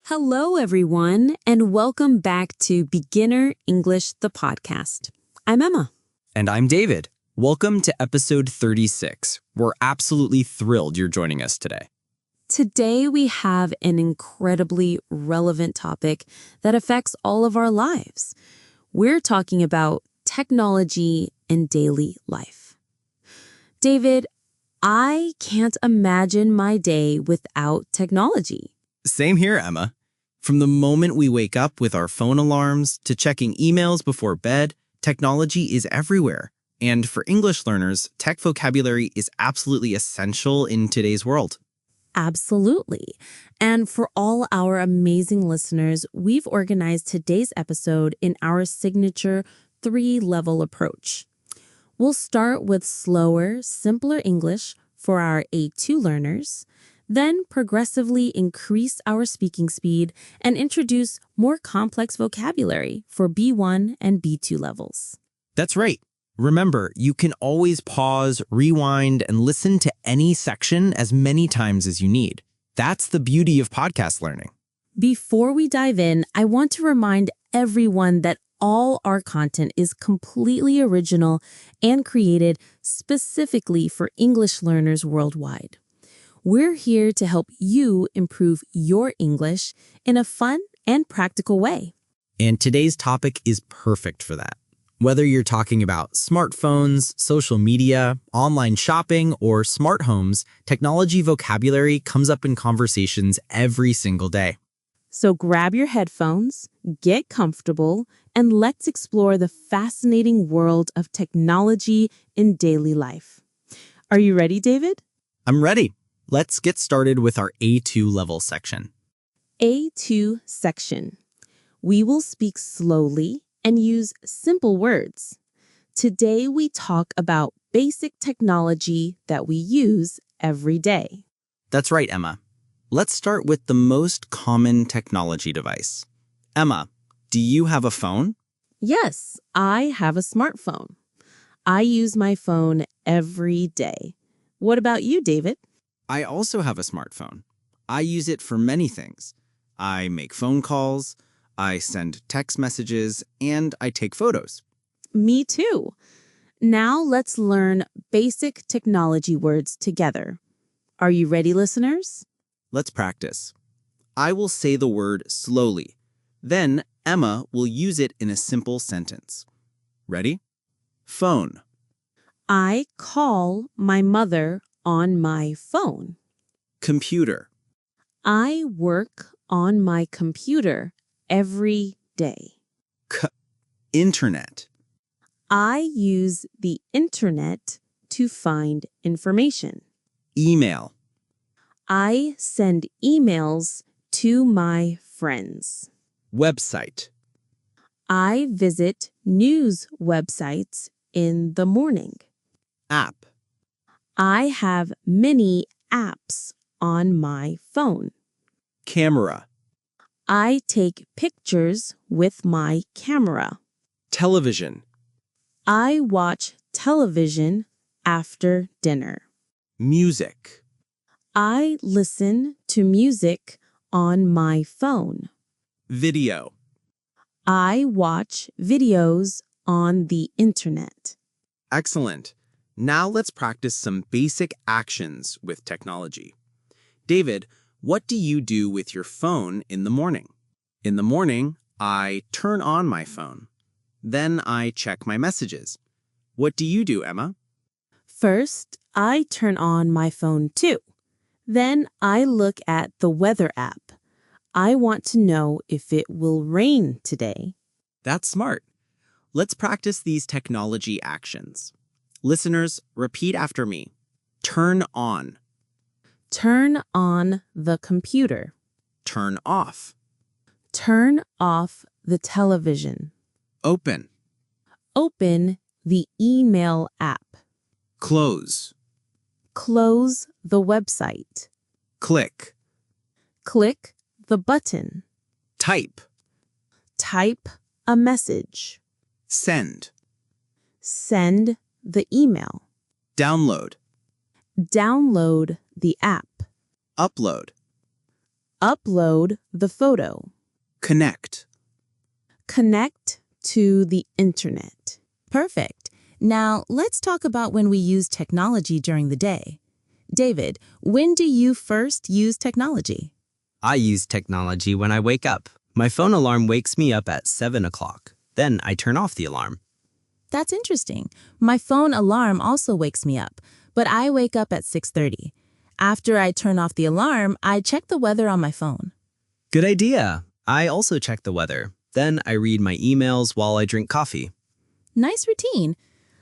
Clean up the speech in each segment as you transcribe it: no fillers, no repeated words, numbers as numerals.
Hello, everyone, and welcome back to Beginner English, the podcast. I'm Emma. And I'm David. Welcome to episode 36. We're absolutely thrilled you're joining us today. Today, we have an incredibly relevant topic that affects all of our lives. We're talking about technology in daily life. David, I can't imagine my day without technology. Same here, Emma. From the moment we wake up with our phone alarms to checking emails before bed, technology is everywhere. And for English learners, tech vocabulary is absolutely essential in today's world. Absolutely. And for all our amazing listeners, we've organized today's episode in our signature 3-level approach. We'll start with slower, simpler English for our A2 learners, then progressively increase our speaking speed and introduce more complex vocabulary for B1 and B2 levels. That's right. Remember, you can always pause, rewind, and listen to any section as many times as you need. That's the beauty of podcast learning. Before we dive in, I want to remind everyone that all our content is completely original and created specifically for English learners worldwide. We're here to help you improve your English in a fun and practical way. And today's topic is perfect for that. Whether you're talking about smartphones, social media, online shopping, or smart homes, technology vocabulary comes up in conversations every single day. So grab your headphones, get comfortable, and let's explore the fascinating world of technology in daily life. Are you ready, David? I'm ready. Let's get started with our A2 level section. A2 section. We will speak slowly and use simple words. Today we talk about basic technology that we use every day. That's right, Emma. Let's start with the most common technology device. Emma, do you have a phone? Yes, I have a smartphone. I use my phone every day. What about you, David? I also have a smartphone. I use it for many things. I make phone calls, I send text messages, and I take photos. Me too. Now let's learn basic technology words together. Are you ready, listeners? Let's practice. I will say the word slowly. Then Emma will use it in a simple sentence. Ready? Phone. I call my mother on my phone. Computer. I work on my computer every day. Internet. I use the internet to find information. Email. I send emails to my friends. Website. I visit news websites in the morning. App. I have many apps on my phone. Camera. I take pictures with my camera. Television. I watch television after dinner. Music. I listen to music on my phone. Video. I watch videos on the internet. Excellent. Now let's practice some basic actions with technology. David, what do you do with your phone in the morning? In the morning, I turn on my phone. Then I check my messages. What do you do, Emma? First, I turn on my phone too. Then I look at the weather app. I want to know if it will rain today. That's smart. Let's practice these technology actions. Listeners, repeat after me. Turn on. Turn on the computer. Turn off. Turn off the television. Open. Open the email app. Close. Close the website. Click. Click the button. Type. Type a message. Send. Send the email. Download. Download the app. Upload. Upload the photo. Connect. Connect to the internet. Perfect. Now, let's talk about when we use technology during the day. David, when do you first use technology? I use technology when I wake up. My phone alarm wakes me up at 7 o'clock. Then I turn off the alarm. That's interesting. My phone alarm also wakes me up, but I wake up at 6:30. After I turn off the alarm, I check the weather on my phone. Good idea. I also check the weather. Then I read my emails while I drink coffee. Nice routine.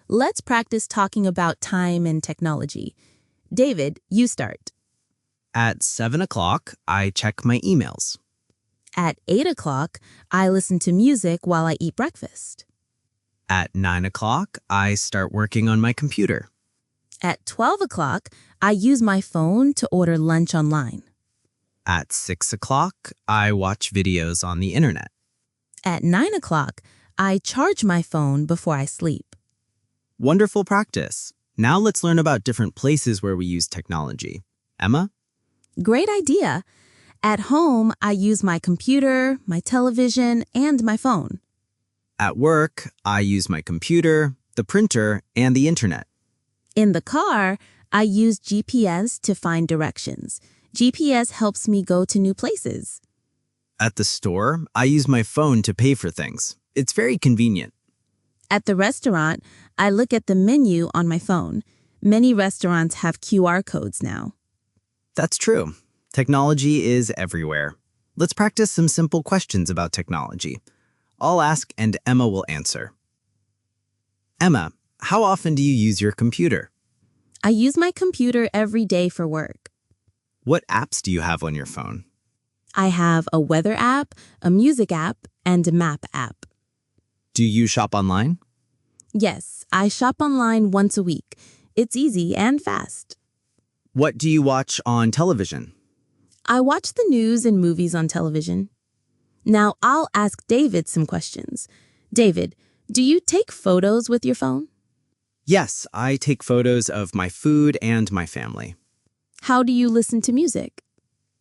Let's practice talking about time and technology. David, you start. At 7 o'clock, I check my emails. At 8 o'clock, I listen to music while I eat breakfast. At 9 o'clock, I start working on my computer. At 12 o'clock, I use my phone to order lunch online. At 6 o'clock, I watch videos on the internet. At 9 o'clock, I charge my phone before I sleep. Wonderful practice. Now let's learn about different places where we use technology. Emma? Great idea. At home, I use my computer, my television, and my phone. At work, I use my computer, the printer, and the internet. In the car, I use GPS to find directions. GPS helps me go to new places. At the store, I use my phone to pay for things. It's very convenient. At the restaurant, I look at the menu on my phone. Many restaurants have QR codes now. That's true. Technology is everywhere. Let's practice some simple questions about technology. I'll ask and Emma will answer. Emma, how often do you use your computer? I use my computer every day for work. What apps do you have on your phone? I have a weather app, a music app, and a map app. Do you shop online? Yes, I shop online once a week. It's easy and fast. What do you watch on television? I watch the news and movies on television. Now I'll ask David some questions. David, do you take photos with your phone? Yes, I take photos of my food and my family. How do you listen to music?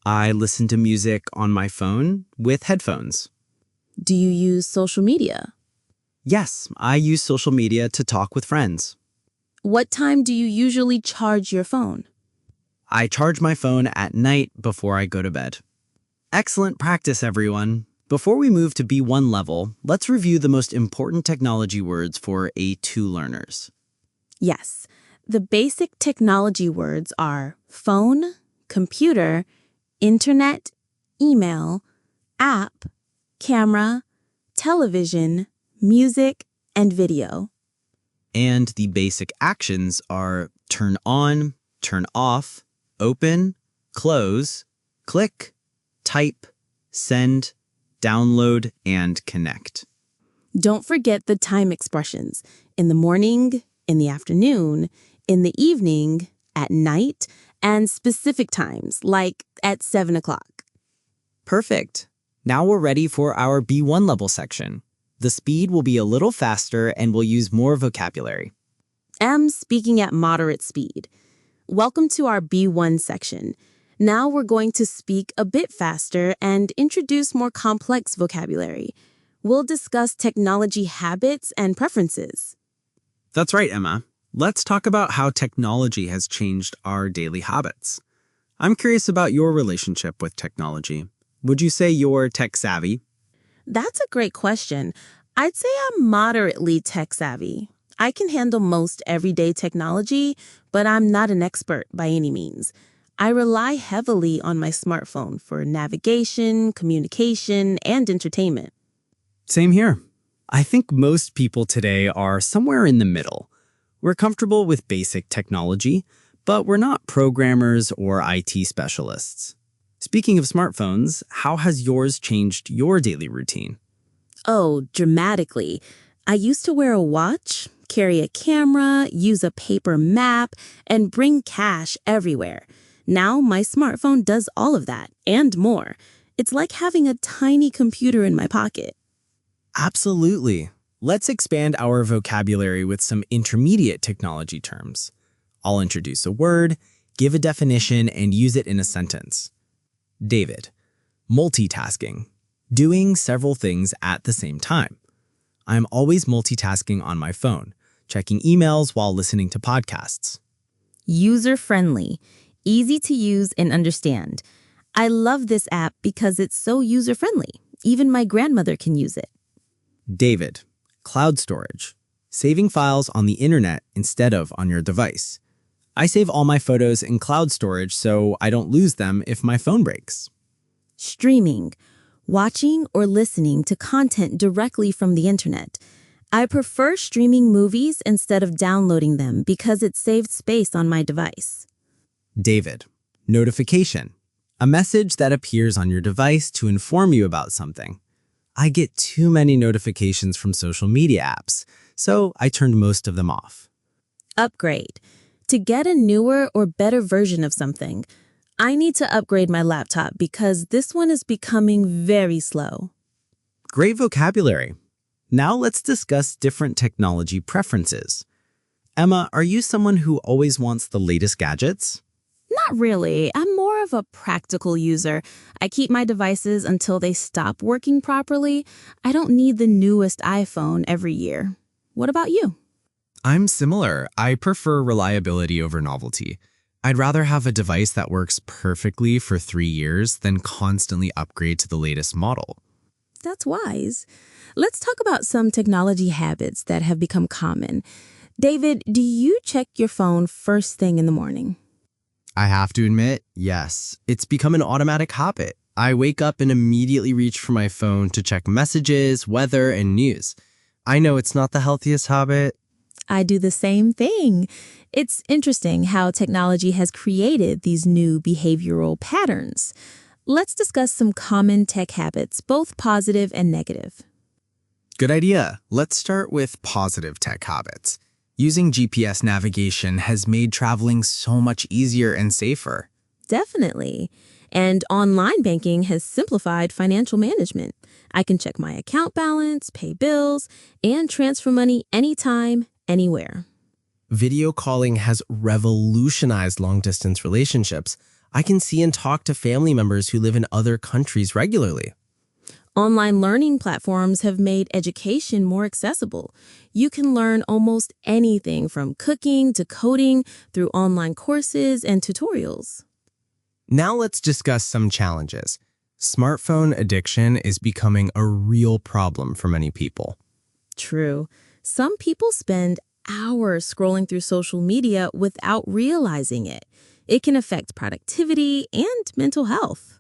I listen to music on my phone with headphones. Do you use social media? Yes, I use social media to talk with friends. What time do you usually charge your phone? I charge my phone at night before I go to bed. Excellent practice, everyone. Before we move to B1 level, let's review the most important technology words for A2 learners. Yes, the basic technology words are phone, computer, internet, email, app, camera, television, music, and video. And the basic actions are turn on, turn off, open, close, click, type, send, download, and connect. Don't forget the time expressions in the morning, in the afternoon, in the evening, at night, and specific times like at 7 o'clock. Perfect. Now we're ready for our B1 level section. The speed will be a little faster and we'll use more vocabulary. I'm speaking at moderate speed. Welcome to our B1 section. Now we're going to speak a bit faster and introduce more complex vocabulary. We'll discuss technology habits and preferences. That's right, Emma. Let's talk about how technology has changed our daily habits. I'm curious about your relationship with technology. Would you say you're tech savvy? That's a great question. I'd say I'm moderately tech savvy. I can handle most everyday technology, but I'm not an expert by any means. I rely heavily on my smartphone for navigation, communication, and entertainment. Same here. I think most people today are somewhere in the middle. We're comfortable with basic technology, but we're not programmers or IT specialists. Speaking of smartphones, how has yours changed your daily routine? Oh, dramatically. I used to wear a watch, carry a camera, use a paper map, and bring cash everywhere. Now my smartphone does all of that and more. It's like having a tiny computer in my pocket. Absolutely. Let's expand our vocabulary with some intermediate technology terms. I'll introduce a word, give a definition, and use it in a sentence. David, Multitasking. Doing several things at the same time. I'm always multitasking on my phone, checking emails while listening to podcasts. User-friendly, easy to use and understand. I love this app because it's so user-friendly. Even my grandmother can use it. David. Cloud storage. Saving files on the internet instead of on your device. I save all my photos in cloud storage so I don't lose them if my phone breaks. Streaming, watching or listening to content directly from the internet. I prefer streaming movies instead of downloading them because it saved space on my device. David. Notification. A message that appears on your device to inform you about something. I get too many notifications from social media apps, so I turned most of them off. Upgrade. To get a newer or better version of something, I need to upgrade my laptop because this one is becoming very slow. Great vocabulary. Now let's discuss different technology preferences. Emma, are you someone who always wants the latest gadgets? Not really. I'm more of a practical user. I keep my devices until they stop working properly. I don't need the newest iPhone every year. What about you? I'm similar. I prefer reliability over novelty. I'd rather have a device that works perfectly for 3 years than constantly upgrade to the latest model. That's wise. Let's talk about some technology habits that have become common. David, do you check your phone first thing in the morning? I have to admit, yes, it's become an automatic habit. I wake up and immediately reach for my phone to check messages, weather, and news. I know it's not the healthiest habit. I do the same thing. It's interesting how technology has created these new behavioral patterns. Let's discuss some common tech habits, both positive and negative. Good idea. Let's start with positive tech habits. Using GPS navigation has made traveling so much easier and safer. Definitely. And online banking has simplified financial management. I can check my account balance, pay bills, and transfer money anytime, anywhere. Video calling has revolutionized long-distance relationships. I can see and talk to family members who live in other countries regularly. Online learning platforms have made education more accessible. You can learn almost anything from cooking to coding through online courses and tutorials. Now let's discuss some challenges. Smartphone addiction is becoming a real problem for many people. True. Some people spend hours scrolling through social media without realizing it. It can affect productivity and mental health.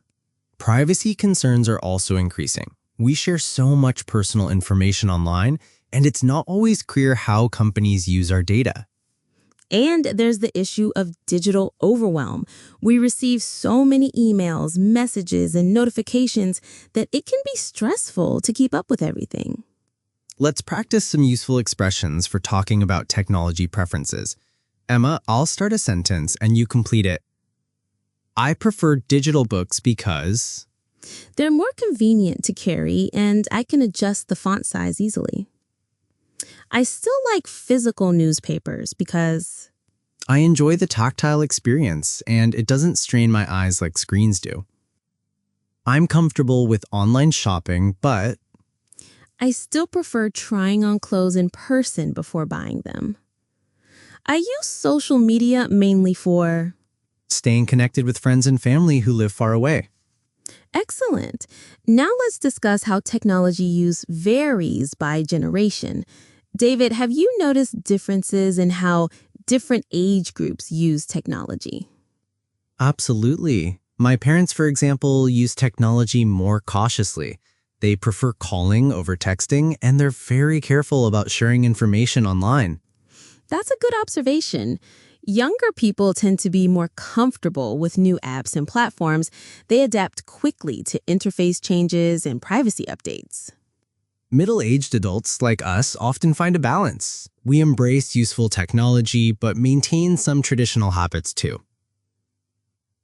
Privacy concerns are also increasing. We share so much personal information online, and it's not always clear how companies use our data. And there's the issue of digital overwhelm. We receive so many emails, messages, and notifications that it can be stressful to keep up with everything. Let's practice some useful expressions for talking about technology preferences. Emma, I'll start a sentence and you complete it. I prefer digital books because... They're more convenient to carry, and I can adjust the font size easily. I still like physical newspapers because... I enjoy the tactile experience, and it doesn't strain my eyes like screens do. I'm comfortable with online shopping, but... I still prefer trying on clothes in person before buying them. I use social media mainly for... staying connected with friends and family who live far away. Excellent. Now let's discuss how technology use varies by generation. David, have you noticed differences in how different age groups use technology? Absolutely. My parents, for example, use technology more cautiously. They prefer calling over texting, and they're very careful about sharing information online. That's a good observation. Younger people tend to be more comfortable with new apps and platforms. They adapt quickly to interface changes and privacy updates. Middle-aged adults like us often find a balance. We embrace useful technology, but maintain some traditional habits too.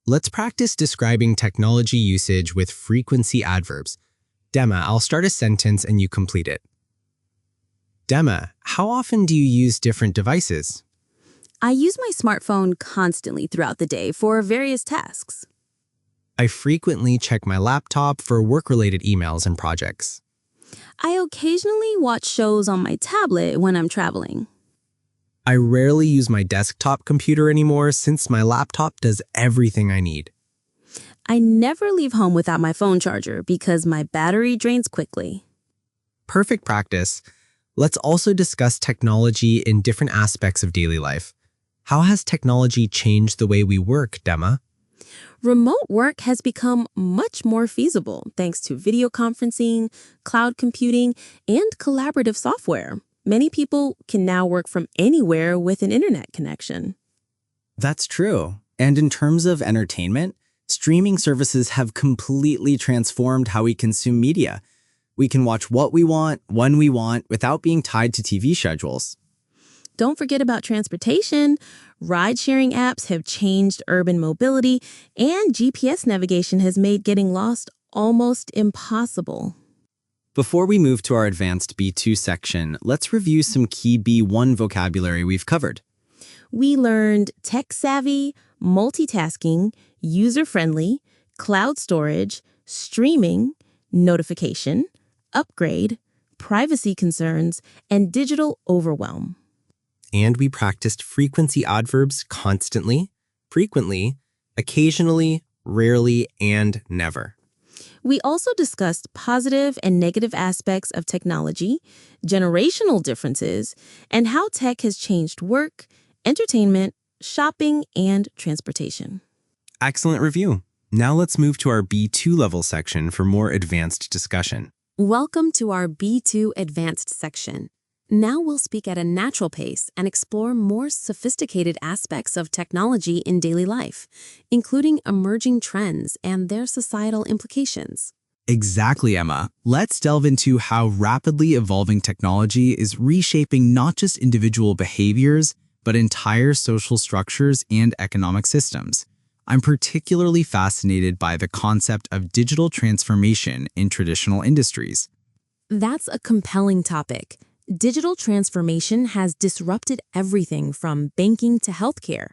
Let's practice describing technology usage with frequency adverbs. Dema, I'll start a sentence and you complete it. Dema, how often do you use different devices? I use my smartphone constantly throughout the day for various tasks. I frequently check my laptop for work-related emails and projects. I occasionally watch shows on my tablet when I'm traveling. I rarely use my desktop computer anymore since my laptop does everything I need. I never leave home without my phone charger because my battery drains quickly. Perfect practice. Let's also discuss technology in different aspects of daily life. How has technology changed the way we work, Dema? Remote work has become much more feasible thanks to video conferencing, cloud computing, and collaborative software. Many people can now work from anywhere with an internet connection. That's true. And in terms of entertainment, streaming services have completely transformed how we consume media. We can watch what we want, when we want, without being tied to TV schedules. Don't forget about transportation. Ride-sharing apps have changed urban mobility, and GPS navigation has made getting lost almost impossible. Before we move to our advanced B2 section, let's review some key B1 vocabulary we've covered. We learned tech-savvy, multitasking, user-friendly, cloud storage, streaming, notification, upgrade, privacy concerns, and digital overwhelm. And we practiced frequency adverbs constantly, frequently, occasionally, rarely, and never. We also discussed positive and negative aspects of technology, generational differences, and how tech has changed work, entertainment, shopping, and transportation. Excellent review. Now let's move to our B2 level section for more advanced discussion. Welcome to our B2 Advanced section. Now we'll speak at a natural pace and explore more sophisticated aspects of technology in daily life, including emerging trends and their societal implications. Exactly, Emma. Let's delve into how rapidly evolving technology is reshaping not just individual behaviors, but entire social structures and economic systems. I'm particularly fascinated by the concept of digital transformation in traditional industries. That's a compelling topic. Digital transformation has disrupted everything from banking to healthcare.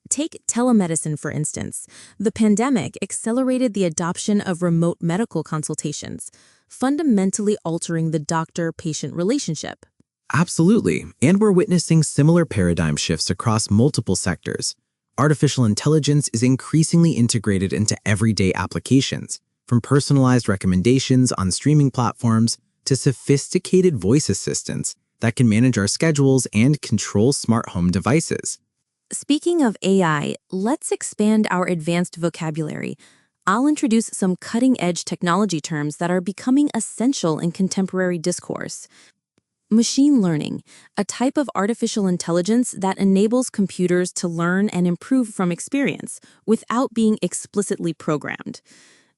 Take telemedicine, for instance. The pandemic accelerated the adoption of remote medical consultations, fundamentally altering the doctor-patient relationship. Absolutely, and we're witnessing similar paradigm shifts across multiple sectors. Artificial intelligence is increasingly integrated into everyday applications, from personalized recommendations on streaming platforms to sophisticated voice assistants that can manage our schedules and control smart home devices. Speaking of AI, let's expand our advanced vocabulary. I'll introduce some cutting-edge technology terms that are becoming essential in contemporary discourse. Machine learning, a type of artificial intelligence that enables computers to learn and improve from experience without being explicitly programmed.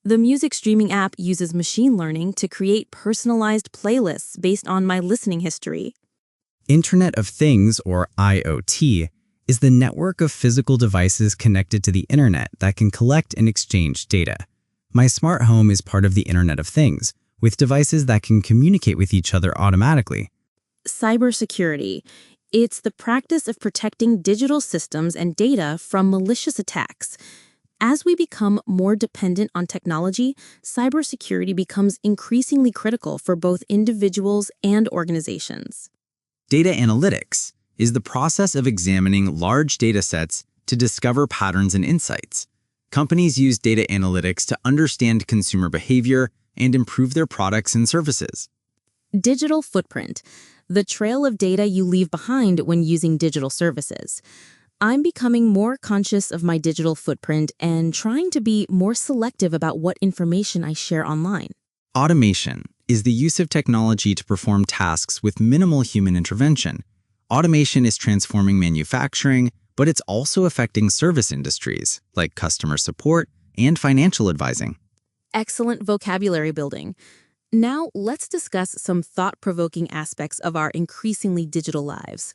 The music streaming app uses machine learning to create personalized playlists based on my listening history. Internet of Things, or IoT, is the network of physical devices connected to the internet that can collect and exchange data. My smart home is part of the Internet of Things, with devices that can communicate with each other automatically. Cybersecurity. It's the practice of protecting digital systems and data from malicious attacks. As we become more dependent on technology, cybersecurity becomes increasingly critical for both individuals and organizations. Data analytics is the process of examining large data sets to discover patterns and insights. Companies use data analytics to understand consumer behavior and improve their products and services. Digital footprint, the trail of data you leave behind when using digital services. I'm becoming more conscious of my digital footprint and trying to be more selective about what information I share online. Automation is the use of technology to perform tasks with minimal human intervention. Automation is transforming manufacturing, but it's also affecting service industries like customer support and financial advising. Excellent vocabulary building. Now, let's discuss some thought-provoking aspects of our increasingly digital lives.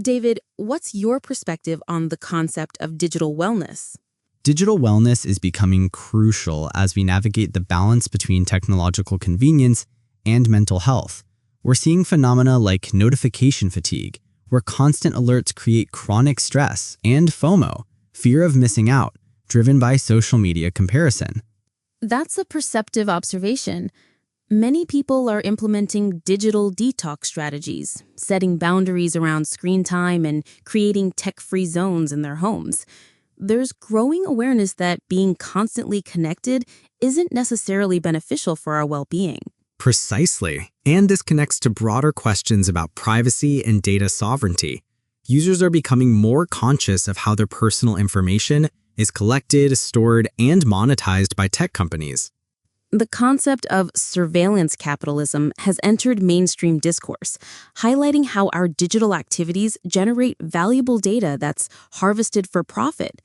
David, what's your perspective on the concept of digital wellness? Digital wellness is becoming crucial as we navigate the balance between technological convenience and mental health. We're seeing phenomena like notification fatigue, where constant alerts create chronic stress, and FOMO, fear of missing out, driven by social media comparison. That's a perceptive observation. Many people are implementing digital detox strategies, setting boundaries around screen time and creating tech-free zones in their homes. There's growing awareness that being constantly connected isn't necessarily beneficial for our well-being. Precisely. And this connects to broader questions about privacy and data sovereignty. Users are becoming more conscious of how their personal information is collected, stored, and monetized by tech companies. The concept of surveillance capitalism has entered mainstream discourse, highlighting how our digital activities generate valuable data that's harvested for profit.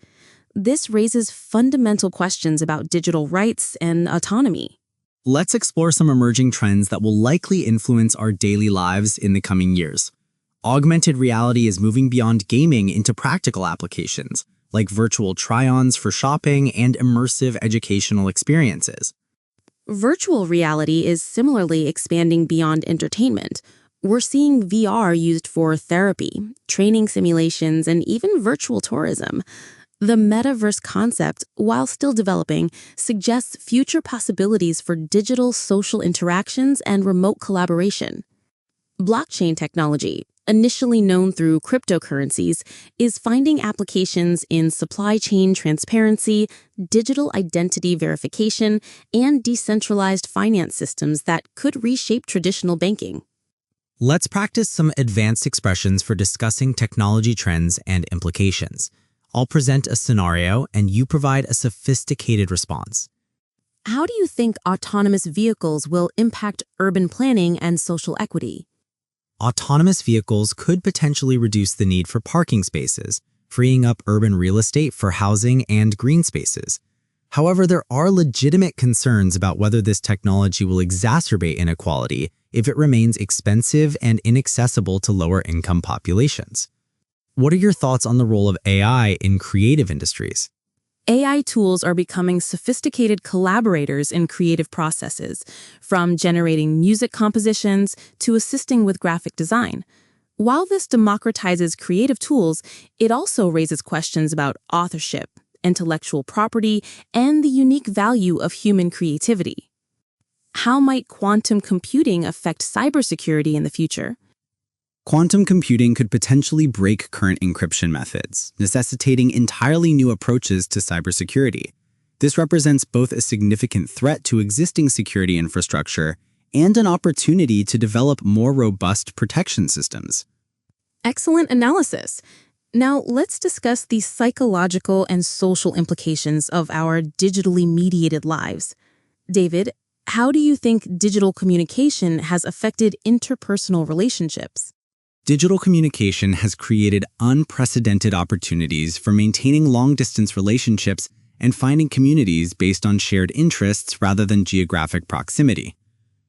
This raises fundamental questions about digital rights and autonomy. Let's explore some emerging trends that will likely influence our daily lives in the coming years. Augmented reality is moving beyond gaming into practical applications, like virtual try-ons for shopping and immersive educational experiences. Virtual reality is similarly expanding beyond entertainment. We're seeing VR used for therapy, training simulations, and even virtual tourism. The metaverse concept, while still developing, suggests future possibilities for digital social interactions and remote collaboration. Blockchain technology, initially known through cryptocurrencies, is finding applications in supply chain transparency, digital identity verification, and decentralized finance systems that could reshape traditional banking. Let's practice some advanced expressions for discussing technology trends and implications. I'll present a scenario and you provide a sophisticated response. How do you think autonomous vehicles will impact urban planning and social equity? Autonomous vehicles could potentially reduce the need for parking spaces, freeing up urban real estate for housing and green spaces. However, there are legitimate concerns about whether this technology will exacerbate inequality if it remains expensive and inaccessible to lower-income populations. What are your thoughts on the role of AI in creative industries? AI tools are becoming sophisticated collaborators in creative processes, from generating music compositions to assisting with graphic design. While this democratizes creative tools, it also raises questions about authorship, intellectual property, and the unique value of human creativity. How might quantum computing affect cybersecurity in the future? Quantum computing could potentially break current encryption methods, necessitating entirely new approaches to cybersecurity. This represents both a significant threat to existing security infrastructure and an opportunity to develop more robust protection systems. Excellent analysis. Now, let's discuss the psychological and social implications of our digitally mediated lives. David, how do you think digital communication has affected interpersonal relationships? Digital communication has created unprecedented opportunities for maintaining long-distance relationships and finding communities based on shared interests rather than geographic proximity.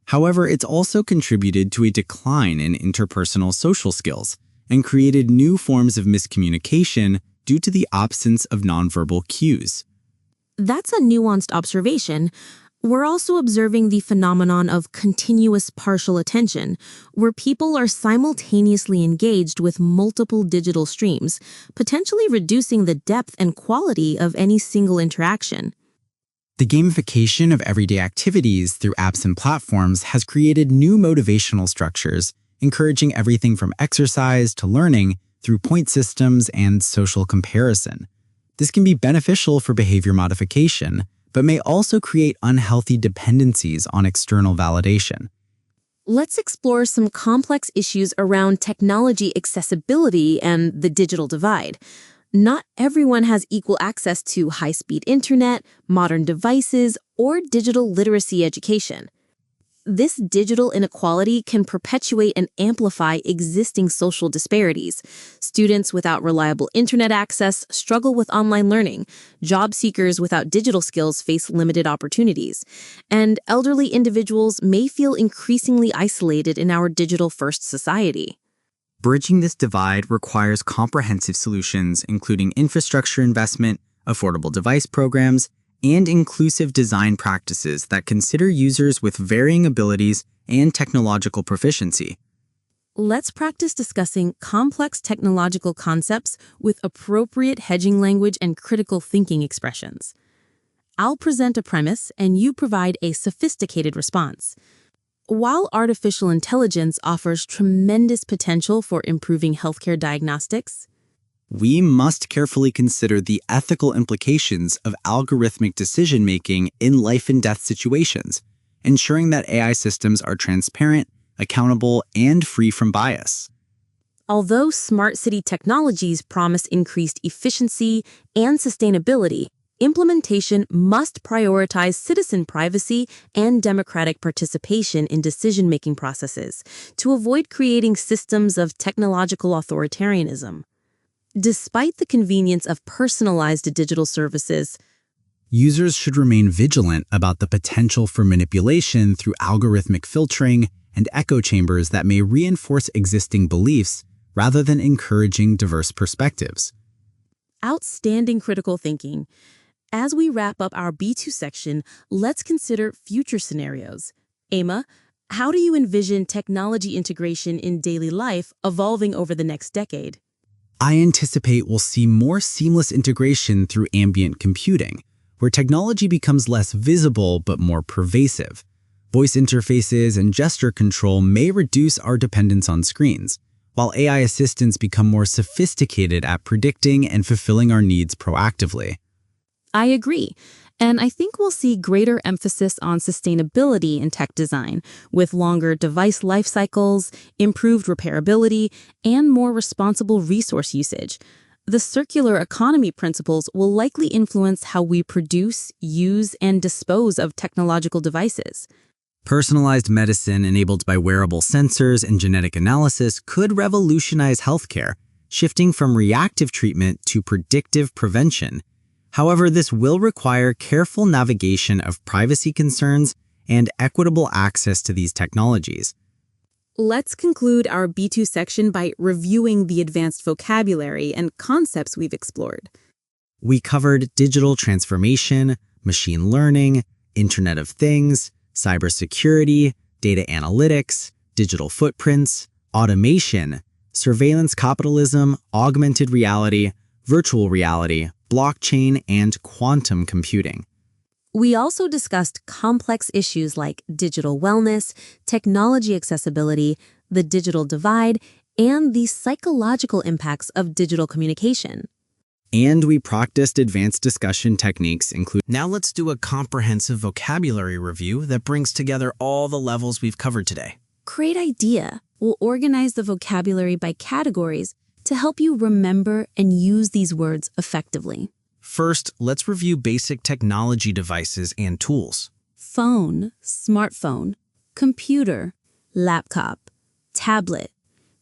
However, it's also contributed to a decline in interpersonal social skills and created new forms of miscommunication due to the absence of nonverbal cues. That's a nuanced observation. We're also observing the phenomenon of continuous partial attention, where people are simultaneously engaged with multiple digital streams, potentially reducing the depth and quality of any single interaction. The gamification of everyday activities through apps and platforms has created new motivational structures, encouraging everything from exercise to learning through point systems and social comparison. This can be beneficial for behavior modification, but may also create unhealthy dependencies on external validation. Let's explore some complex issues around technology accessibility and the digital divide. Not everyone has equal access to high-speed internet, modern devices, or digital literacy education. This digital inequality can perpetuate and amplify existing social disparities. Students without reliable internet access struggle with online learning. Job seekers without digital skills face limited opportunities. And elderly individuals may feel increasingly isolated in our digital-first society. Bridging this divide requires comprehensive solutions, including infrastructure investment, affordable device programs, and inclusive design practices that consider users with varying abilities and technological proficiency. Let's practice discussing complex technological concepts with appropriate hedging language and critical thinking expressions. I'll present a premise and you provide a sophisticated response. While artificial intelligence offers tremendous potential for improving healthcare diagnostics, we must carefully consider the ethical implications of algorithmic decision-making in life and death situations, ensuring that AI systems are transparent, accountable, and free from bias. although smart city technologies promise increased efficiency and sustainability, implementation must prioritize citizen privacy and democratic participation in decision-making processes to avoid creating systems of technological authoritarianism. Despite the convenience of personalized digital services, Users should remain vigilant about the potential for manipulation through algorithmic filtering and echo chambers that may reinforce existing beliefs rather than encouraging diverse perspectives. outstanding critical thinking. As we wrap up our B2 section, let's consider future scenarios. Emma, how do you envision technology integration in daily life evolving over the next decade? I anticipate we'll see more seamless integration through ambient computing, where technology becomes less visible but more pervasive. Voice interfaces and gesture control may reduce our dependence on screens, while AI assistants become more sophisticated at predicting and fulfilling our needs proactively. I agree. And I think we'll see greater emphasis on sustainability in tech design, with longer device life cycles, improved repairability, and more responsible resource usage. The circular economy principles will likely influence how we produce, use, and dispose of technological devices. Personalized medicine enabled by wearable sensors and genetic analysis could revolutionize healthcare, shifting from reactive treatment to predictive prevention. However, this will require careful navigation of privacy concerns and equitable access to these technologies. Let's conclude our B2 section by reviewing the advanced vocabulary and concepts we've explored. We covered digital transformation, machine learning, Internet of Things, cybersecurity, data analytics, digital footprints, automation, surveillance capitalism, augmented reality, virtual reality, blockchain, and quantum computing. We also discussed complex issues like digital wellness, technology accessibility, the digital divide, and the psychological impacts of digital communication. And we practiced advanced discussion techniques including. Now let's do a comprehensive vocabulary review that brings together all the levels we've covered today. Great idea. We'll organize the vocabulary by categories to help you remember and use these words effectively. First, let's review basic technology devices and tools. Phone, smartphone, computer, laptop, tablet,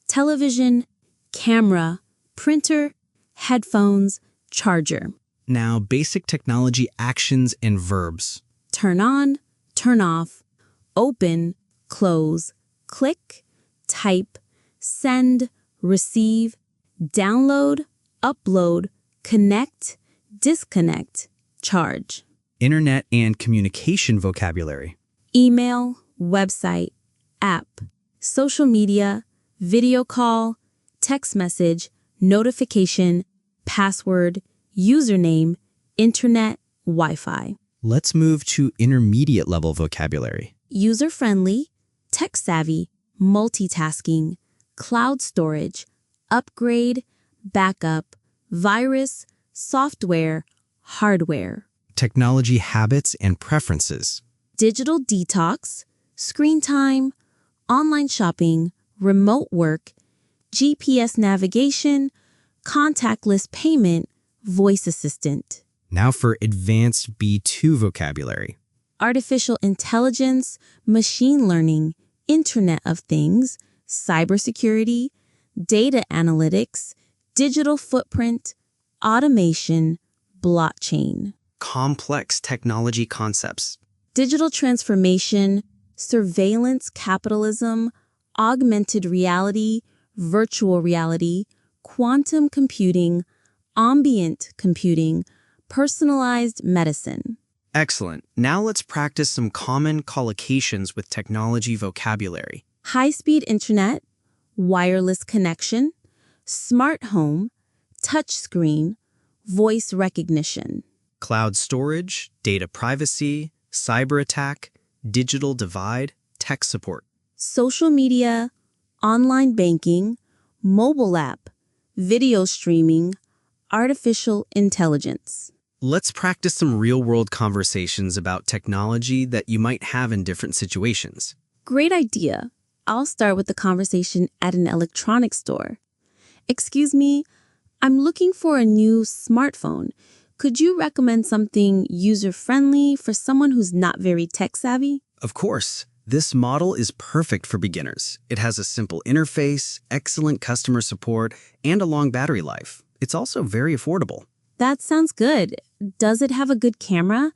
television, camera, printer, headphones, charger. Now, basic technology actions and verbs. Turn on, turn off, open, close, click, type, send, receive, download, upload, connect, disconnect, charge. Internet and communication vocabulary. Email, website, app, social media, video call, text message, notification, password, username, internet, Wi-Fi. Let's move to intermediate level vocabulary. User-friendly, tech-savvy, multitasking, cloud storage, upgrade, backup, virus, software, hardware. Technology habits and preferences. Digital detox, screen time, online shopping, remote work, GPS navigation, contactless payment, voice assistant. Now for advanced B2 vocabulary. Artificial intelligence, machine learning, Internet of Things, cybersecurity, data analytics, digital footprint, automation, blockchain. Complex technology concepts. Digital transformation, surveillance capitalism, augmented reality, virtual reality, quantum computing, ambient computing, personalized medicine. Excellent. Now let's practice some common collocations with technology vocabulary. High-speed internet, wireless connection, smart home, touchscreen, voice recognition. cloud storage, data privacy, cyber attack, digital divide, tech support. Social media, online banking, mobile app, video streaming, artificial intelligence. Let's practice some real-world conversations about technology that you might have in different situations. Great idea. I'll start with the conversation at an electronics store. Excuse me, I'm looking for a new smartphone. Could you recommend something user-friendly for someone who's not very tech-savvy? Of course, this model is perfect for beginners. It has a simple interface, excellent customer support, and a long battery life. It's also very affordable. That sounds good. Does it have a good camera?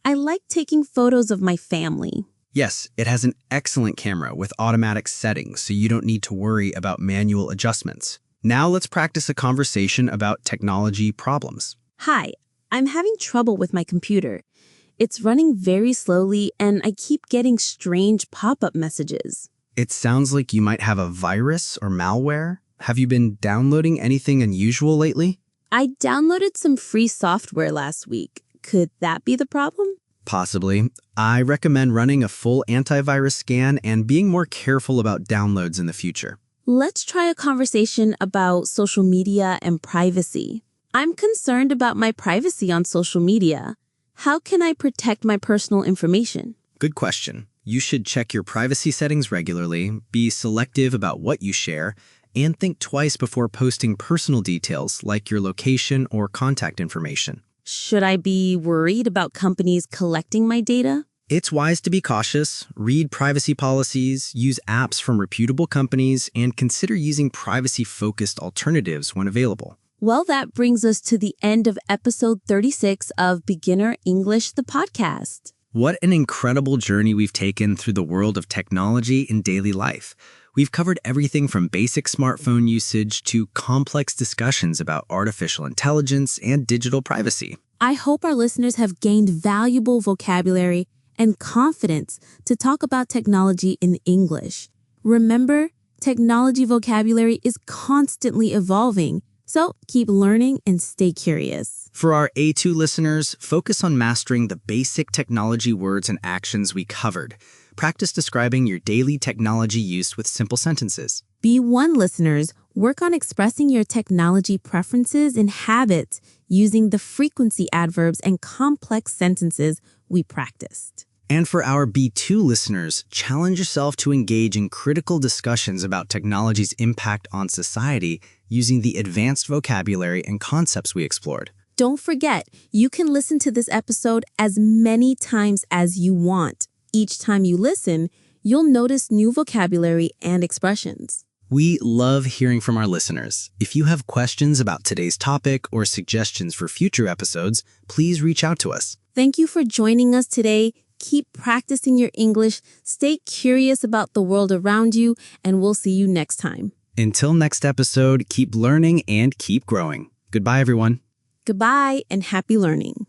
I like taking photos of my family. Yes, it has an excellent camera with automatic settings, so you don't need to worry about manual adjustments. Now let's practice a conversation about technology problems. Hi, I'm having trouble with my computer. It's running very slowly and I keep getting strange pop-up messages. It sounds like you might have a virus or malware. Have you been downloading anything unusual lately? I downloaded some free software last week. Could that be the problem? Possibly. I recommend running a full antivirus scan and being more careful about downloads in the future. Let's try a conversation about social media and privacy. I'm concerned about my privacy on social media. How can I protect my personal information? Good question. You should check your privacy settings regularly, be selective about what you share, and think twice before posting personal details like your location or contact information. Should I be worried about companies collecting my data? It's wise to be cautious, read privacy policies, use apps from reputable companies, and consider using privacy-focused alternatives when available. Well, that brings us to the end of episode 36 of Beginner English, the podcast. What an incredible journey we've taken through the world of technology in daily life. We've covered everything from basic smartphone usage to complex discussions about artificial intelligence and digital privacy. I hope our listeners have gained valuable vocabulary and confidence to talk about technology in English. Remember, technology vocabulary is constantly evolving, so keep learning and stay curious. For our A2 listeners, focus on mastering the basic technology words and actions we covered. Practice describing your daily technology use with simple sentences. B1 listeners, work on expressing your technology preferences and habits using the frequency adverbs and complex sentences we practiced. And for our B2 listeners, challenge yourself to engage in critical discussions about technology's impact on society using the advanced vocabulary and concepts we explored. Don't forget, you can listen to this episode as many times as you want. Each time you listen, you'll notice new vocabulary and expressions. We love hearing from our listeners. If you have questions about today's topic or suggestions for future episodes, please reach out to us. Thank you for joining us today. Keep practicing your English, stay curious about the world around you, and we'll see you next time. Until next episode, keep learning and keep growing. Goodbye, everyone. Goodbye and happy learning.